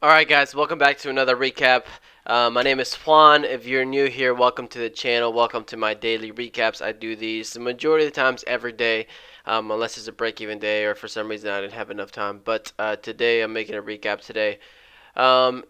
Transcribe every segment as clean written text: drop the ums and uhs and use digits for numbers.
Alright guys, welcome back to another recap. My name is Juan. If you're new here, welcome to the channel. Welcome to my daily recaps. I do these the majority of the times every day, unless it's a break-even day or for some reason I didn't have enough time. But today I'm making a recap today. Um,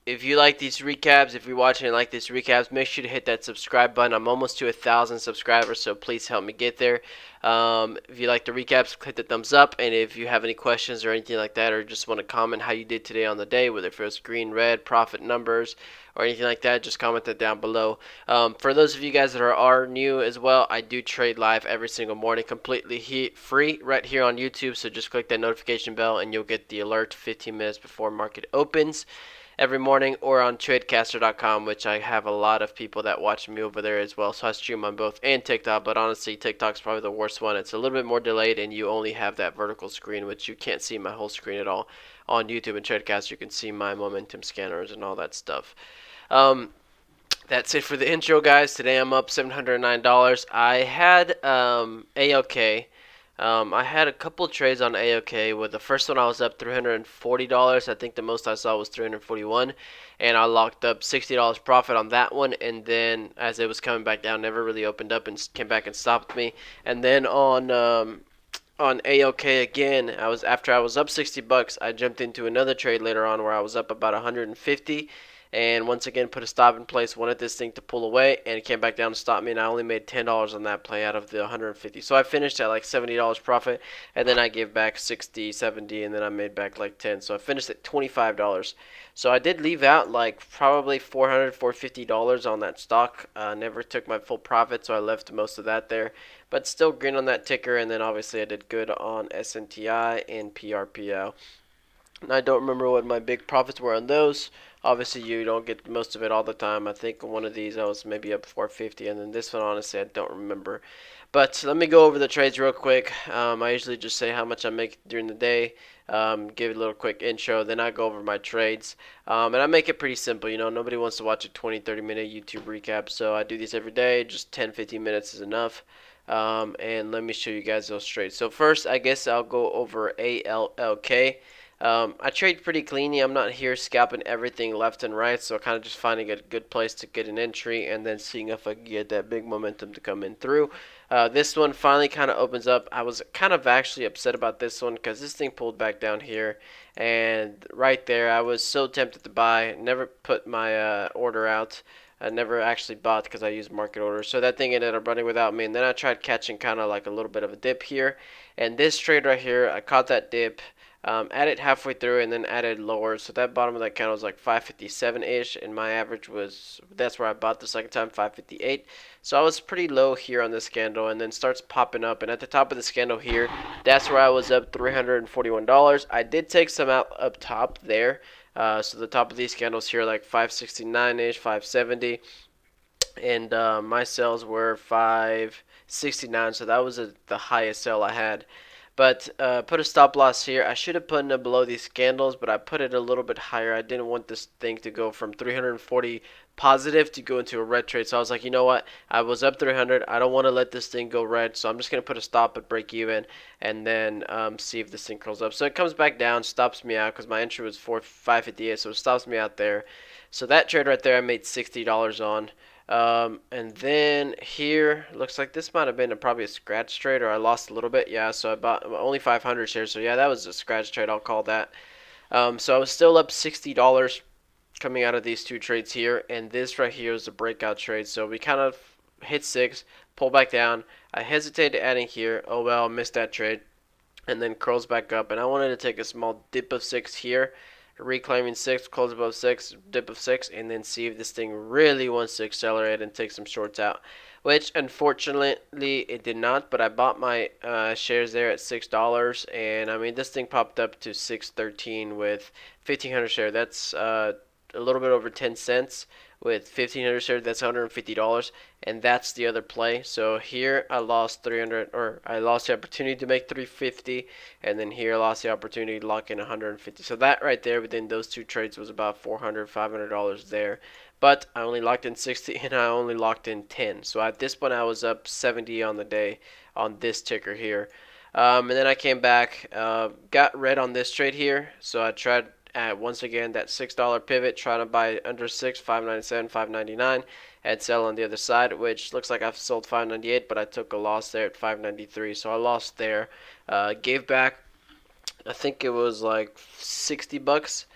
if you like these recaps, if you're watching and like these recaps, make sure to hit that subscribe button. I'm almost to 1,000 subscribers, so please help me get there. If you like the recaps, click the thumbs up. And if you have any questions or anything like that, or just want to comment how you did today on the day, whether it was green, red, profit numbers, or anything like that, just comment that down below. For those of you guys that are new as well, I do trade live every single morning, completely free right here on YouTube. So just click that notification bell and you'll get the alert 15 minutes before market opens every morning, or on tradecaster.com, which I have a lot of people that watch me over there as well. So I stream on both and TikTok, but honestly, TikTok's probably the worst one. It's a little bit more delayed, and you only have that vertical screen, which you can't see my whole screen at all. On YouTube and Tradecaster, you can see my momentum scanners and all that stuff. That's it for the intro, guys. Today I'm up $709. I had ALK. I had a couple trades on ALK. With the first one, I was up $340. I think the most I saw was $341, and I locked up $60 profit on that one. And then, as it was coming back down, never really opened up and came back and stopped me. And then on ALK again, after I was up 60 bucks, I jumped into another trade later on where I was up about 150, and once again put a stop in place, wanted this thing to pull away, and it came back down to stop me, and I only made $10 on that play out of the 150. So I finished at like $70 profit, and then I gave back 60, 70, and then I made back like 10. So I finished at $25. So I did leave out like probably $400, $450 on that stock. Never took my full profit, so I left most of that there. But still green on that ticker, and then obviously I did good on SNTI and PRPL. And I don't remember what my big profits were on those. Obviously, you don't get most of it all the time. I think one of these I was maybe up 450, and then this one, honestly, I don't remember. But let me go over the trades real quick. I usually just say how much I make during the day, give a little quick intro, then I go over my trades. And I make it pretty simple. Nobody wants to watch a 20, 30-minute YouTube recap, so I do these every day. Just 10, 15 minutes is enough. And let me show you guys those trades. So first, I guess I'll go over ALLK. I trade pretty cleanly. I'm not here scalping everything left and right, so kind of just finding a good place to get an entry and then seeing if I can get that big momentum to come in through. This one finally kind of opens up. I was kind of actually upset about this one because this thing pulled back down here, and right there I was so tempted to buy. Never put my order out. I never actually bought because I used market orders. So that thing ended up running without me. And then I tried catching kind of like a little bit of a dip here. And this trade right here, I caught that dip. Added halfway through and then added lower, so that bottom of that candle was like 557-ish, and my average was, that's where I bought the second time, 558. So I was pretty low here on this candle, and then starts popping up, and at the top of this candle here, that's where I was up $341. I did take some out up top there, so the top of these candles here like 569-ish, 570, and my sales were 569, so that was the highest sell I had. But put a stop loss here. I should have put it below these candles, but I put it a little bit higher. I didn't want this thing to go from 340 positive to go into a red trade. So I was like, you know what? I was up 300. I don't want to let this thing go red. So I'm just going to put a stop at break even and then see if this thing curls up. So it comes back down, stops me out because my entry was 558. So it stops me out there. So that trade right there, I made $60 on. And then here, looks like this might have been probably a scratch trade, or I lost a little bit. Yeah, so I bought only 500 shares. So yeah, that was a scratch trade. I'll call that. So I was still up $60 coming out of these two trades here, and this right here is a breakout trade. So we kind of hit 6, pull back down. I hesitated adding here. Oh well, missed that trade, and then curls back up. And I wanted to take a small dip of 6 here, reclaiming 6, close above 6, dip of 6, and then see if this thing really wants to accelerate and take some shorts out, which unfortunately it did not. But I bought my shares there at $6, and I mean this thing popped up to 613 with 1,500 shares. That's a little bit over 10 cents. With 1,500 shares, that's $150, and that's the other play. So here I lost 300, or I lost the opportunity to make 350, and then here I lost the opportunity to lock in 150. So that right there within those two trades was about $400, $500 there. But I only locked in 60, and I only locked in 10. So at this point I was up 70 on the day on this ticker here. And then I came back, got red on this trade here, so I tried at once again that $6 pivot, trying to buy under 6, 597, 599, and sell on the other side, which looks like I've sold 598, but I took a loss there at 593, so I lost there. Gave back, I think it was like 60 bucks.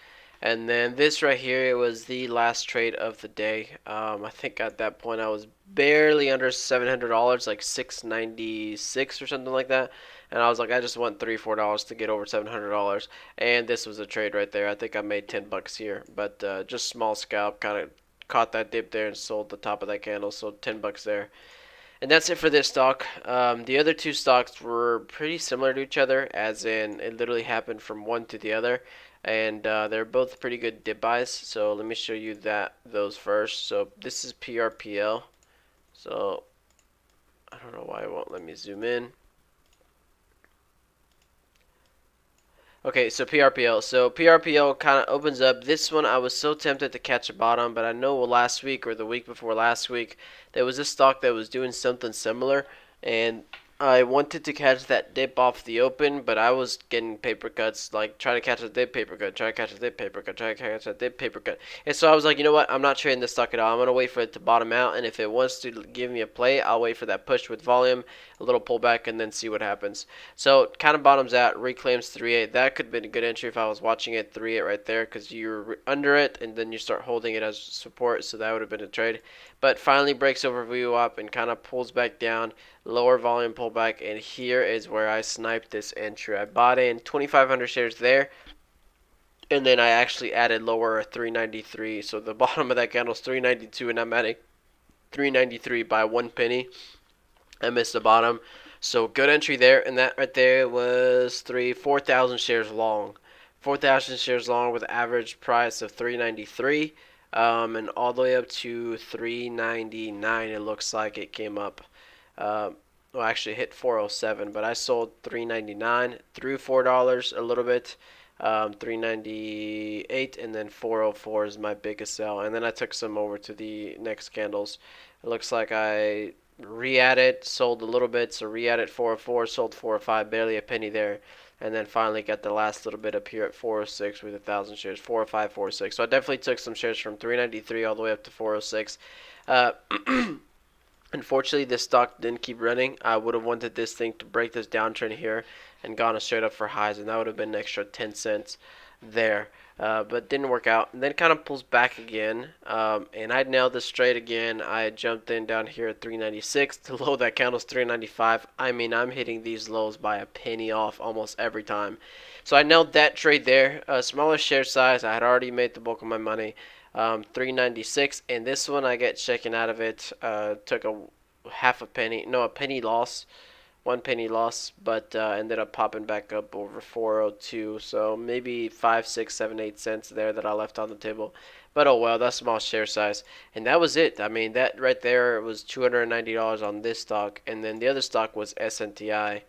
And then this right here, it was the last trade of the day. I think at that point I was barely under $700, like 696 or something like that. And I was like, I just want $3 or $4 to get over $700. And this was a trade right there. I think I made 10 bucks here, but just small scalp, kind of caught that dip there and sold the top of that candle, so 10 bucks there. And that's it for this stock. The other two stocks were pretty similar to each other, as in it literally happened from one to the other, and they're both pretty good dip buys. So let me show you those first. So this is PRPL. So I don't know why it won't let me zoom in. Okay, so PRPL. So PRPL kind of opens up. This one I was so tempted to catch a bottom, but I know last week or the week before last week there was a stock that was doing something similar, and I wanted to catch that dip off the open, but I was getting paper cuts, like try to catch a dip paper cut, try to catch a dip paper cut, try to catch a dip paper cut. And so I was like, you know what? I'm not trading this stock at all. I'm gonna wait for it to bottom out, and if it wants to give me a play, I'll wait for that push with volume, a little pullback, and then see what happens. So it kind of bottoms out, reclaims 3.8. That could have been a good entry if I was watching it 3.8 right there, because you're under it, and then you start holding it as support. So that would have been a trade. But finally breaks over VWAP and kind of pulls back down, lower volume pullback, and here is where I sniped this entry. I bought in 2,500 shares there, and then I actually added lower 393. So the bottom of that candle is 392, and I'm adding 393 by 1 penny. I missed the bottom, so good entry there, and that right there was 4,000 shares long. 4,000 shares long with an average price of 393. And all the way up to 399, it looks like it came up. Well, actually hit 407, but I sold 399 through $4 a little bit. 398, and then 404 is my biggest sell. And then I took some over to the next candles. It looks like I re-added, sold a little bit, so re-added 404, sold 405, barely a penny there. And then finally got the last little bit up here at 406 with 1,000 shares, 405, 406. So I definitely took some shares from 393 all the way up to 406. Unfortunately, this stock didn't keep running. I would have wanted this thing to break this downtrend here and gone straight up for highs, and that would have been an extra 10 cents there. But didn't work out. And then kind of pulls back again, and I nailed this trade again. I jumped in down here at 396. The low of that candle's 395. I mean, I'm hitting these lows by a penny off almost every time. So I nailed that trade there. Smaller share size. I had already made the bulk of my money. 396, and this one I get shaken out of it. Took a penny loss. 1 penny loss, but ended up popping back up over 402. So maybe 5, 6, 7, 8 cents there that I left on the table. But oh well, that's small share size. And that was it. I mean, that right there was $290 on this stock. And then the other stock was SNTI.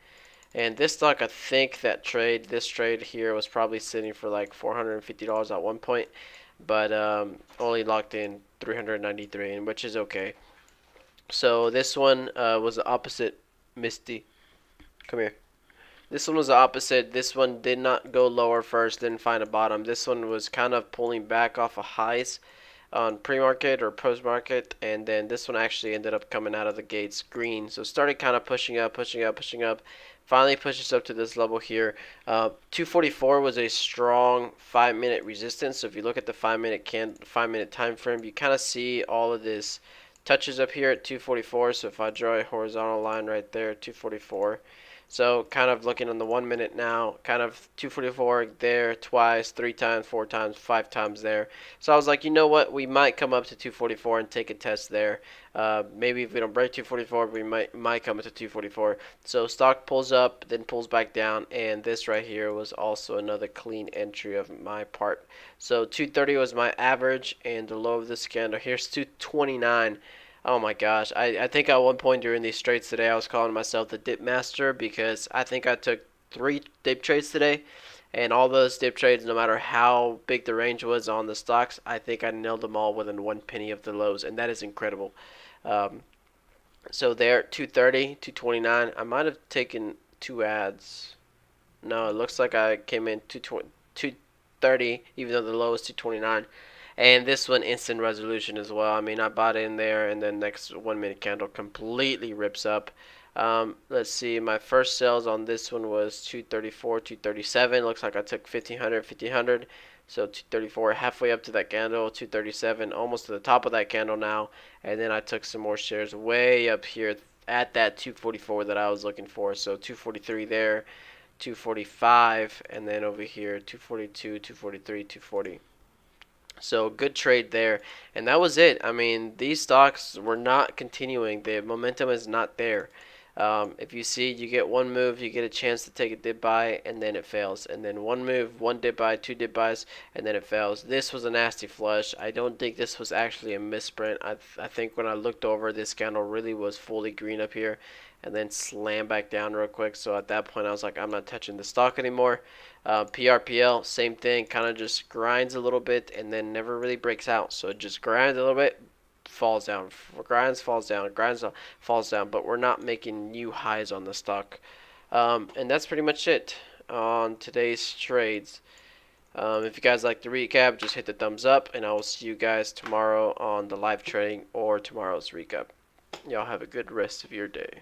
And this stock, I think this trade here was probably sitting for like $450 at one point. But only locked in 393, which is okay. So this one was the opposite. Misty, come here. This one was the opposite. This one did not go lower first, didn't find a bottom. This one was kind of pulling back off of highs on pre-market or post-market, and then this one actually ended up coming out of the gates green. So started kind of pushing up, pushing up, pushing up. Finally pushes up to this level here. 244 was a strong 5-minute resistance. So if you look at the 5-minute time frame, you kind of see all of this touches up here at 244. So if I draw a horizontal line right there, 244. So kind of looking on the 1 minute now, kind of 244 there twice, 3 times, 4 times, 5 times there. So I was like, you know what, we might come up to 244 and take a test there. Maybe if we don't break 244, we might come up to 244. So stock pulls up, then pulls back down, and this right here was also another clean entry of my part. So 230 was my average, and the low of this candle here's 229. Oh my gosh, I think at one point during these trades today I was calling myself the dip master, because I think I took 3 dip trades today, and all those dip trades, no matter how big the range was on the stocks, I think I nailed them all within 1 penny of the lows, and that is incredible. So there, 230, 229. I might have taken 2 ads. No, it looks like I came in 230 230, even though the low is 229. And this one instant resolution as well. I mean, I bought in there, and then next 1 minute candle completely rips up. Let's see, my first sales on this one was 234, 237. Looks like I took 1500, 1500. So 234, halfway up to that candle, 237, almost to the top of that candle now. And then I took some more shares way up here at that 244 that I was looking for. So 243 there, 245, and then over here 242, 243, 240. So good trade there, and that was it. I mean, these stocks were not continuing. The momentum is not there. If you see, you get one move, you get a chance to take a dip buy, and then it fails. And then one move, one dip buy, two dip buys, and then it fails. This was a nasty flush. I don't think this was actually a misprint. I think when I looked over, this candle really was fully green up here, and then slammed back down real quick. So at that point, I was like, I'm not touching the stock anymore. PRPL, same thing, kind of just grinds a little bit and then never really breaks out. So it just grinds a little bit, falls down, grinds, falls down, grinds, falls down. But we're not making new highs on the stock. And that's pretty much it on today's trades. If you guys like the recap, just hit the thumbs up, and I will see you guys tomorrow on the live trading or tomorrow's recap. Y'all have a good rest of your day.